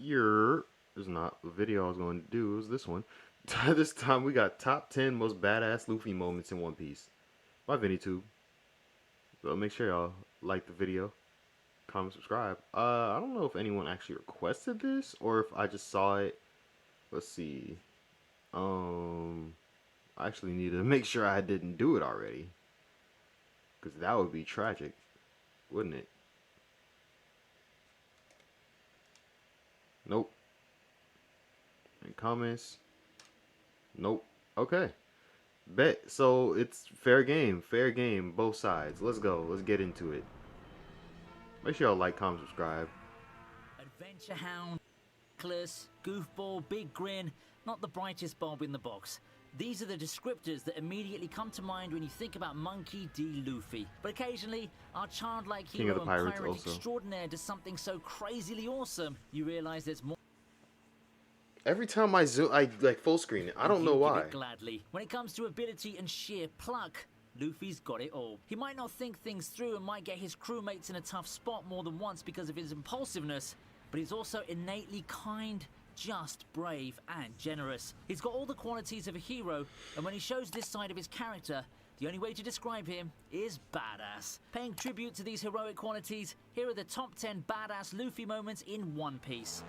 There's not a video I was going to do. It was this one. This time we got top 10 most badass Luffy moments in One Piece by VinnyTube. So make sure y'all like the video, comment, subscribe. I don't know if anyone actually requested this or if I just saw it. Let's see. I actually need to make sure I didn't do it already, because that would be tragic, wouldn't it? Nope. And comments. Nope. Okay. Bet. So it's fair game. Fair game. Both sides. Let's go. Let's get into it. Make sure y'all like, comment, subscribe. Adventure Hound, Reckless, Goofball, Big Grin, not the brightest bulb in the box. These are the descriptors that immediately come to mind when you think about Monkey D. Luffy. But occasionally, our childlike hero and pirate also extraordinaire does something so crazily awesome, you realize there's more. Every time I zoom, I like full screen it. I don't know why. Gladly. When it comes to ability and sheer pluck, Luffy's got it all. He might not think things through and might get his crewmates in a tough spot more than once because of his impulsiveness, but he's also innately kind, just, brave, and generous. He's got all the qualities of a hero, and when he shows this side of his character, the only way to describe him is badass. Paying tribute to these heroic qualities, here are the top 10 badass Luffy moments in One Piece.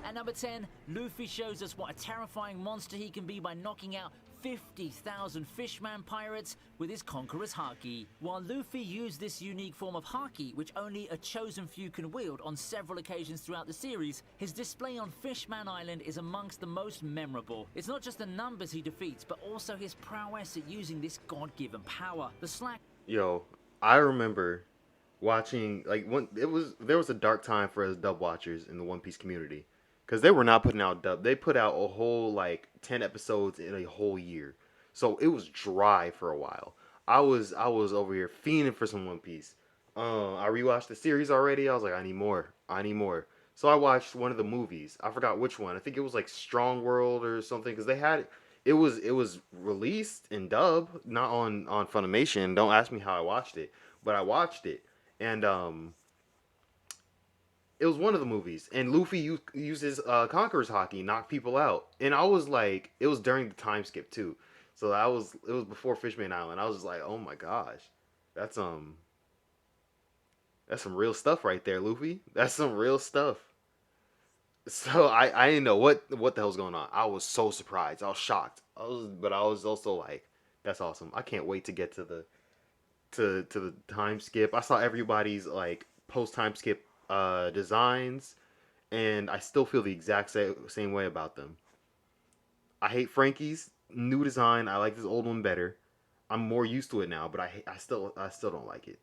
At number 10, Luffy shows us what a terrifying monster he can be by knocking out 50,000 fishman pirates with his Conqueror's Haki. While Luffy used this unique form of Haki, which only a chosen few can wield on several occasions throughout the series, his display on Fishman Island is amongst the most memorable. It's not just the numbers he defeats, but also his prowess at using this god-given power. The slack... Yo, I remember watching, like, when there was a dark time for us dub watchers in the One Piece community. Because they were not putting out dub. They put out a whole, like, 10 episodes in a whole year. So it was dry for a while. I was over here fiending for some One Piece. I rewatched the series already. I was like, I need more. I need more. So I watched one of the movies. I forgot which one. I think it was like Strong World or something. Because they had it was released in dub, not on Funimation. Don't ask me how I watched it, but I watched it. And it was one of the movies, and Luffy uses Conqueror's Haki, knock people out, and I was like, it was during the time skip too, so it was before Fishman Island. I was just like, oh my gosh, that's some real stuff right there, Luffy. That's some real stuff. So I didn't know what the hell's going on. I was so surprised. I was shocked. But I was also like, that's awesome. I can't wait to get to the time skip. I saw everybody's like post time skip designs, and I still feel the exact same way about them. I hate Frankie's new design. I like this old one better. I'm more used to it now, but I still don't like it.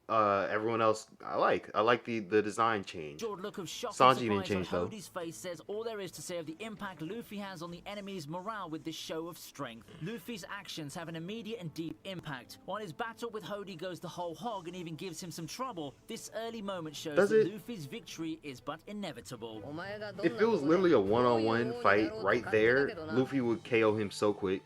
Everyone else I like the design change. Look of shock Sanji didn't change though. Hody's face says all there is to say of the impact Luffy has on the enemy's morale with this show of strength. Luffy's actions have an immediate and deep impact. While his battle with Hody goes the whole hog and even gives him some trouble, this early moment shows that Luffy's victory is but inevitable. If it was literally a one-on-one fight right there, Luffy would KO him so quick.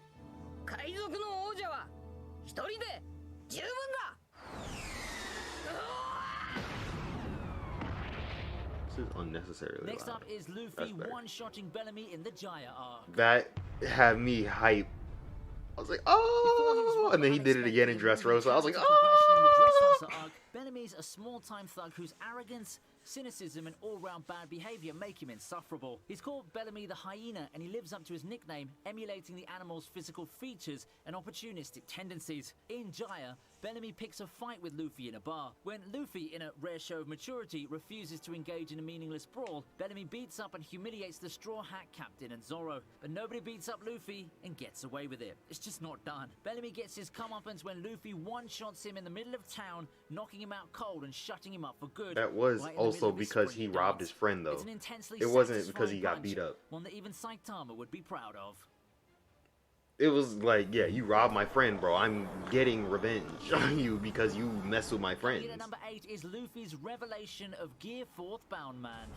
This is unnecessarily Next loud. up is Luffy one-shotting Bellamy in the Jaya arc. That had me hype. I was like, oh! And then he did it again in Dressrosa. I was like, oh! Bellamy's a small-time thug whose arrogance, cynicism, and all-round bad behavior make him insufferable. He's called Bellamy the Hyena, and he lives up to his nickname, emulating the animal's physical features and opportunistic tendencies. In Jaya, Bellamy picks a fight with Luffy in a bar. When Luffy, in a rare show of maturity, refuses to engage in a meaningless brawl, Bellamy beats up and humiliates the Straw Hat Captain and Zoro. But nobody beats up Luffy and gets away with it. It's just not done. Bellamy gets his comeuppance when Luffy one-shots him in the middle of town, knocking him out cold and shutting him up for good. That was also because he robbed his friend, though. It wasn't because he got beat up. One that even Saitama would be proud of. It was like, yeah, you robbed my friend, bro. I'm getting revenge on you because you messed with my friends. At number 8 is Luffy's revelation of Gear 4th Bound Man.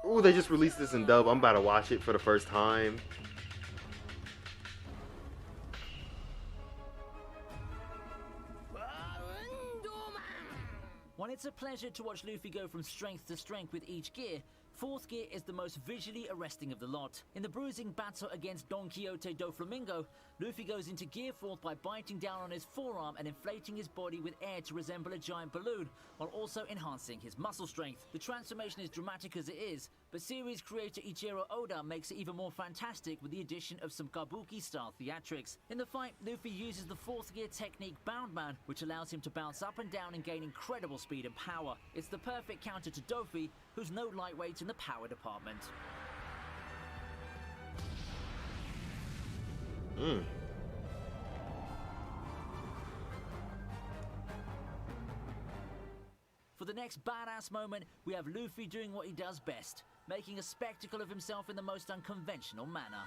Ooh, they just released this in dub. I'm about to watch it for the first time. It's a pleasure to watch Luffy go from strength to strength with each gear. Fourth gear is the most visually arresting of the lot. In the bruising battle against Don Quixote do Flamingo, Luffy goes into gear fourth by biting down on his forearm and inflating his body with air to resemble a giant balloon, while also enhancing his muscle strength. The transformation is dramatic as it is, but series creator Ichiro Oda makes it even more fantastic with the addition of some kabuki-style theatrics. In the fight, Luffy uses the fourth gear technique Bound Man, which allows him to bounce up and down and gain incredible speed and power. It's the perfect counter to Dofi, who's no lightweight in the power department. For the next badass moment, we have Luffy doing what he does best, making a spectacle of himself in the most unconventional manner.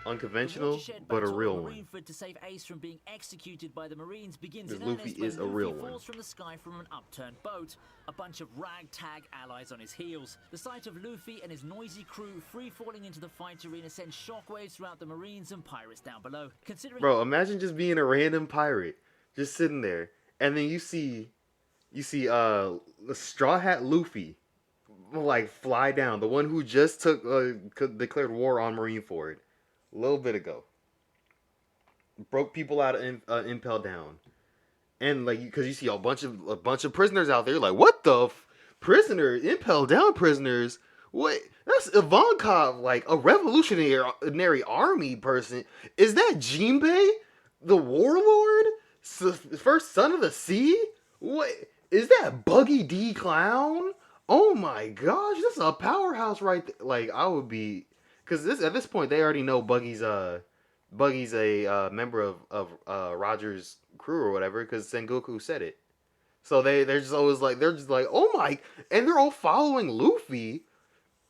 Unconventional, but a real one. To save Ace from being executed by the Marines begins in Luffy earnest is when a real Luffy one. falls from the sky from an upturned boat, a bunch of ragtag allies on his heels. The sight of Luffy and his noisy crew free-falling into the fight arena sends shockwaves throughout the Marines and pirates down below. Considering Bro, imagine just being a random pirate, just sitting there, and then you see the Straw Hat Luffy, like fly down, the one who just declared war on Marineford a little bit ago, broke people out of Impel Down, and like because you see a bunch of prisoners out there, like what the prisoner Impel Down prisoners. What? That's Ivankov, like a revolutionary army person. Is that Jinbei, the warlord, first son of the sea? What is that? Buggy D Clown? Oh my gosh, that's a powerhouse right there. Like I would be, because at this point they already know Buggy's a member of Roger's crew or whatever, because Sengoku said it. So they're just always like oh my, and they're all following Luffy.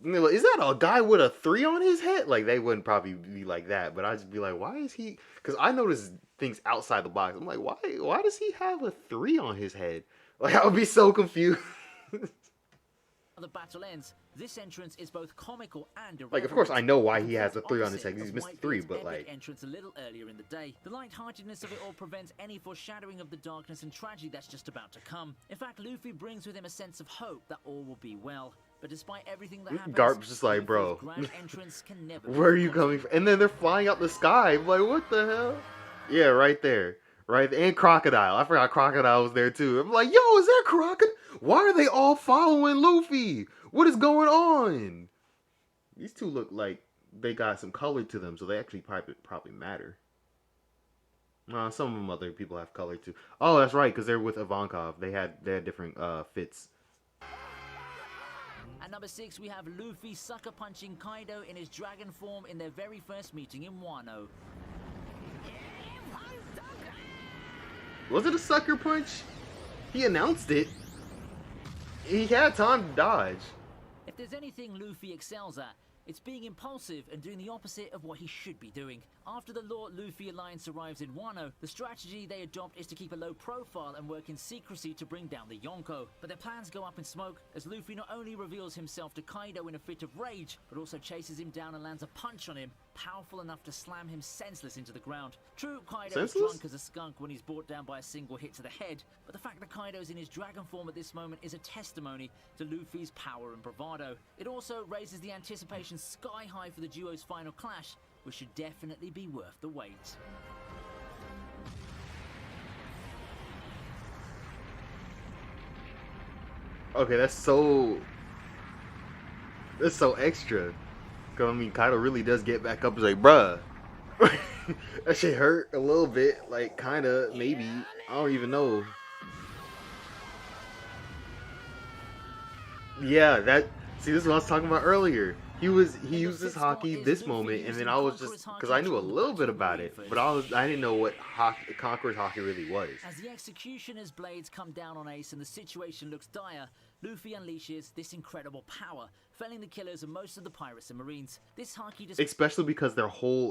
Is that a guy with a 3 on his head? Like, they wouldn't probably be like that, but I'd just be like, why is he? Because I notice things outside the box. I'm like, why does he have a 3 on his head? Like, I would be so confused. the battle ends, this entrance is both comical and irreverent. Like, of course, I know why he has a 3 on his head. He's Mr. 3, but like... entrance a little earlier in the day. The lightheartedness of it all prevents any foreshadowing of the darkness and tragedy that's just about to come. In fact, Luffy brings with him a sense of hope that all will be well. But despite everything that happens, Garp's just like, bro, where are you coming from? And then they're flying out the sky. I'm like, what the hell? Yeah, right there. Right, and Crocodile. I forgot Crocodile was there too. I'm like, yo, is that Crocodile? Why are they all following Luffy? What is going on? These two look like they got some color to them, so they actually probably matter. Some of them other people have color too. Oh, that's right, because they're with Ivankov. They had different fits. At number 6, we have Luffy sucker punching Kaido in his dragon form in their very first meeting in Wano. Was it a sucker punch? He announced it. He had time to dodge. If there's anything Luffy excels at, it's being impulsive and doing the opposite of what he should be doing. After the Lord Luffy alliance arrives in Wano, the strategy they adopt is to keep a low profile and work in secrecy to bring down the Yonko. But their plans go up in smoke as Luffy not only reveals himself to Kaido in a fit of rage, but also chases him down and lands a punch on him, powerful enough to slam him senseless into the ground. True, Kaido is drunk as a skunk when he's brought down by a single hit to the head, but the fact that Kaido's in his dragon form at this moment is a testimony to Luffy's power and bravado. It also raises the anticipation sky high for the duo's final clash, which should definitely be worth the wait. Okay, that's so extra. Cause I mean, Kaido really does get back up and like, bruh, that shit hurt a little bit, like kinda, maybe, I don't even know. Yeah, see, this is what I was talking about earlier. He used his hockey this moment, and then I was just, because I knew a little bit about it, but I didn't know what Conqueror's hockey really was. As the Executioner's blades come down on Ace and the situation looks dire, Luffy unleashes this incredible power, felling the killers of most of the pirates and marines. This hockey especially because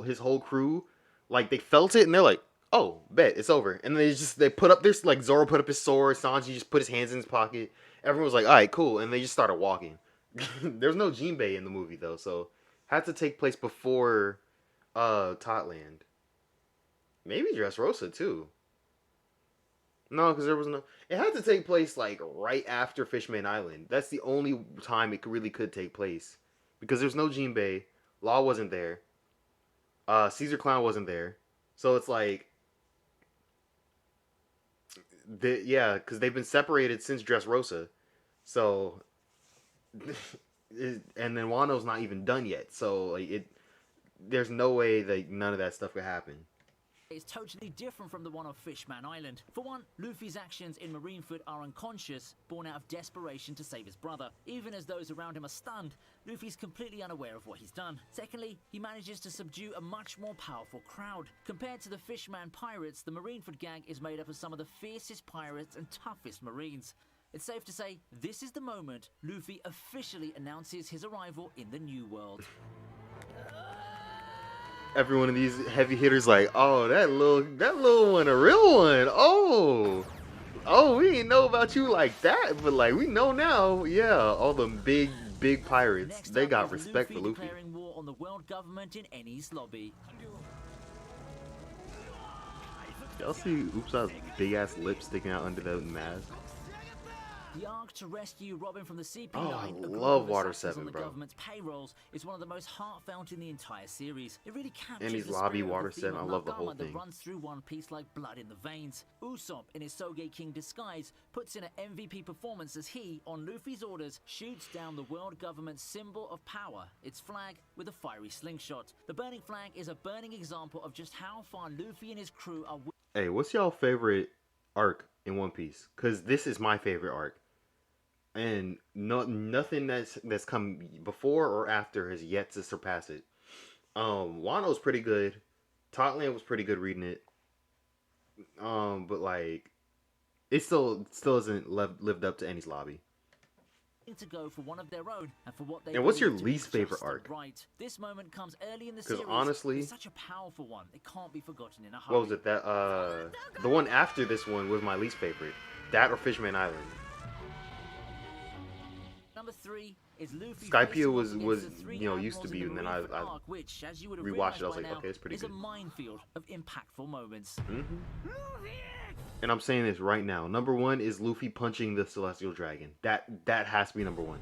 his whole crew, like, they felt it and they're like, oh, bet, it's over. And they put up their, like, Zoro put up his sword, Sanji just put his hands in his pocket. Everyone was like, all right, cool, and they just started walking. There's no Jinbei in the movie though, so had to take place before Totland. Maybe Dressrosa too. No, because there was no. It had to take place like right after Fishman Island. That's the only time it really could take place, because there's no Jinbei. Law wasn't there. Caesar Clown wasn't there. So it's like, yeah, because they've been separated since Dressrosa. So, and then Wano's not even done yet. So like there's no way that none of that stuff could happen. It's totally different from the one on Fishman Island. For one, Luffy's actions in Marineford are unconscious, born out of desperation to save his brother. Even as those around him are stunned, Luffy's completely unaware of what he's done. Secondly, he manages to subdue a much more powerful crowd. Compared to the Fishman pirates, the Marineford gang is made up of some of the fiercest pirates and toughest marines. It's safe to say, this is the moment Luffy officially announces his arrival in the New World. Every one of these heavy hitters like, oh, that little one, a real one. Oh, we didn't know about you like that, but like we know now. Yeah, all them big pirates, Next they up got is respect for Luffy. declaring war on the world government in Enies lobby. Y'all see Usopp's big ass lips sticking out under the mask? The arc to rescue Robin from the CP9, I a group love of Water assassins 7, on the bro. government's payrolls, is one of the most heartfelt in the entire series. It really captures Enies the lobby, spirit Water of the 7, theme I of love the whole Nakama that thing. runs through One Piece like blood in the veins. Usopp, in his Soge King disguise, puts in an MVP performance as he, on Luffy's orders, shoots down the world government's symbol of power, its flag, with a fiery slingshot. The burning flag is a burning example of just how far Luffy and his crew are. Hey, what's y'all favorite arc in One Piece? Cause this is my favorite arc, and nothing that's come before or after has yet to surpass it. Wano's pretty good. Totland was pretty good reading it. But like, it still hasn't lived up to Enies lobby. To go for one of their own and for what they And what's your believe to be least favorite just and arc? right. This moment comes early in the 'Cause series. honestly- It's such a powerful one. It can't be forgotten in a hurry. What was it? That the one after this one was my least favorite. That or Fishman Island. Number 3 is Luffy. Skypiea facing off was against the three used to admirals be, in and the then I Marineford arc, which, as you would have rewatched it. I was realized by like, now, okay, it's pretty is good. a minefield of impactful moments. And I'm saying this right now. Number 1 is Luffy punching the Celestial Dragon. That has to be number 1.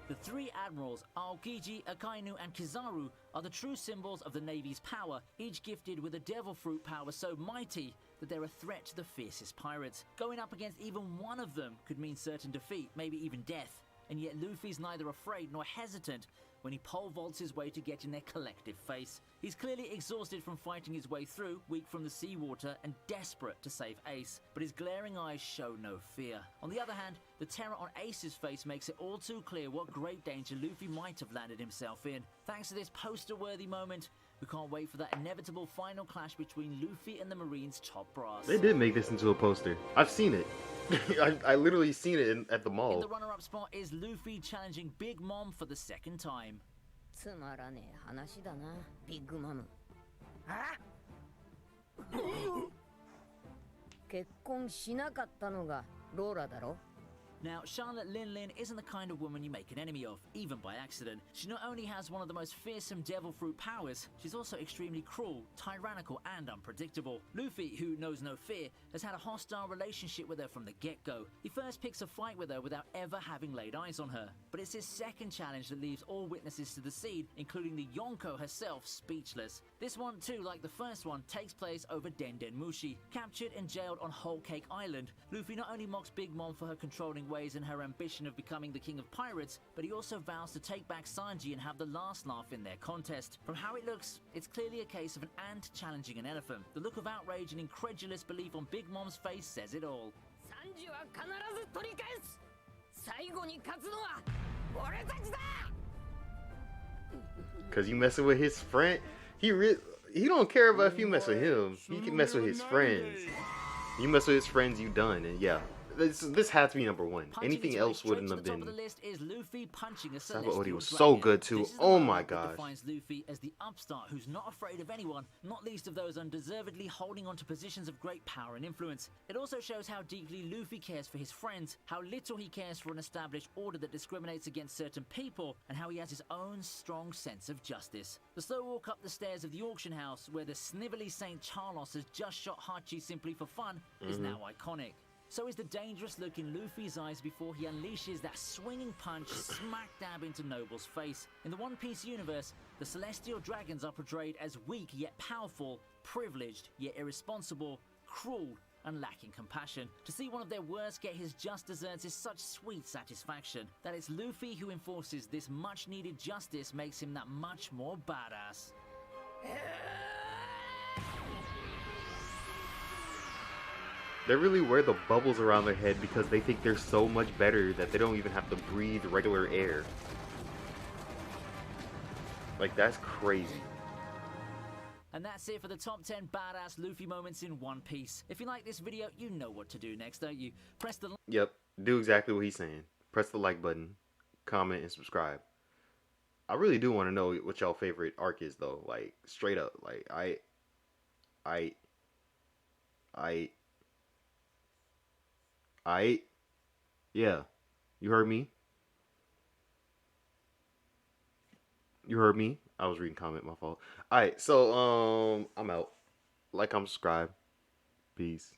The three admirals, Aokiji, Akainu, and Kizaru, are the true symbols of the Navy's power, each gifted with a devil fruit power so mighty that they're a threat to the fiercest pirates. Going up against even one of them could mean certain defeat, maybe even death. And yet Luffy's neither afraid nor hesitant when he pole vaults his way to get in their collective face. He's clearly exhausted from fighting his way through, weak from the seawater, and desperate to save Ace, but his glaring eyes show no fear. On the other hand, the terror on Ace's face makes it all too clear what great danger Luffy might have landed himself in. Thanks to this poster-worthy moment, we can't wait for that inevitable final clash between Luffy and the Marines' top brass. They did make this into a poster. I've seen it. I literally seen it at the In mall. the runner-up spot is Luffy challenging Big Mom for the second time. つまらねえ話だな、ビッグマム。結婚しなかったのがローラだろ。 Now, Charlotte Lin Lin isn't the kind of woman you make an enemy of, even by accident. She not only has one of the most fearsome devil fruit powers, she's also extremely cruel, tyrannical, and unpredictable. Luffy, who knows no fear, has had a hostile relationship with her from the get-go. He first picks a fight with her without ever having laid eyes on her. But it's his second challenge that leaves all witnesses to the scene, including the Yonko herself, speechless. This one, too, like the first one, takes place over Denden Mushi. Captured and jailed on Whole Cake Island, Luffy not only mocks Big Mom for her controlling ways and her ambition of becoming the king of pirates, but he also vows to take back Sanji and have the last laugh in their contest. From how it looks, it's clearly a case of an ant challenging an elephant. The look of outrage and incredulous belief on Big Mom's face says it all. サンジは必ず取り返す。最後に勝つのは俺たちだ。 Cause you messing with his friend. He don't care about if you mess with him. He can mess with his friends. You mess with his friends, you done. And yeah, This had to be number one. Punching Anything its way else straight wouldn't to the have top of the been. list is Luffy punching a Sabaody celestial was dragon. so good too. This is the Oh moment my that gosh. defines Luffy as the upstart who's not afraid of anyone, not least of those undeservedly holding on to positions of great power and influence. It also shows how deeply Luffy cares for his friends, how little he cares for an established order that discriminates against certain people, and how he has his own strong sense of justice. The slow walk up the stairs of the auction house, where the snivelly Saint Charlos has just shot Hachi simply for fun, is now iconic. So is the dangerous look in Luffy's eyes before he unleashes that swinging punch smack dab into Noble's face. In the One Piece universe, the celestial dragons are portrayed as weak yet powerful, privileged yet irresponsible, cruel and lacking compassion. To see one of their worst get his just desserts is such sweet satisfaction. That it's Luffy who enforces this much needed justice makes him that much more badass. They really wear the bubbles around their head because they think they're so much better that they don't even have to breathe regular air. Like, that's crazy. And that's it for the top 10 badass Luffy moments in One Piece. If you like this video, you know what to do next, don't you? Press the Yep, do exactly what he's saying. Press the like button, comment, and subscribe. I really do want to know what y'all favorite arc is, though. Like, straight up. Like, I, yeah. You heard me? You heard me? I was reading comment, my fault. Alright, so, I'm out. Like, comment, subscribe. Peace.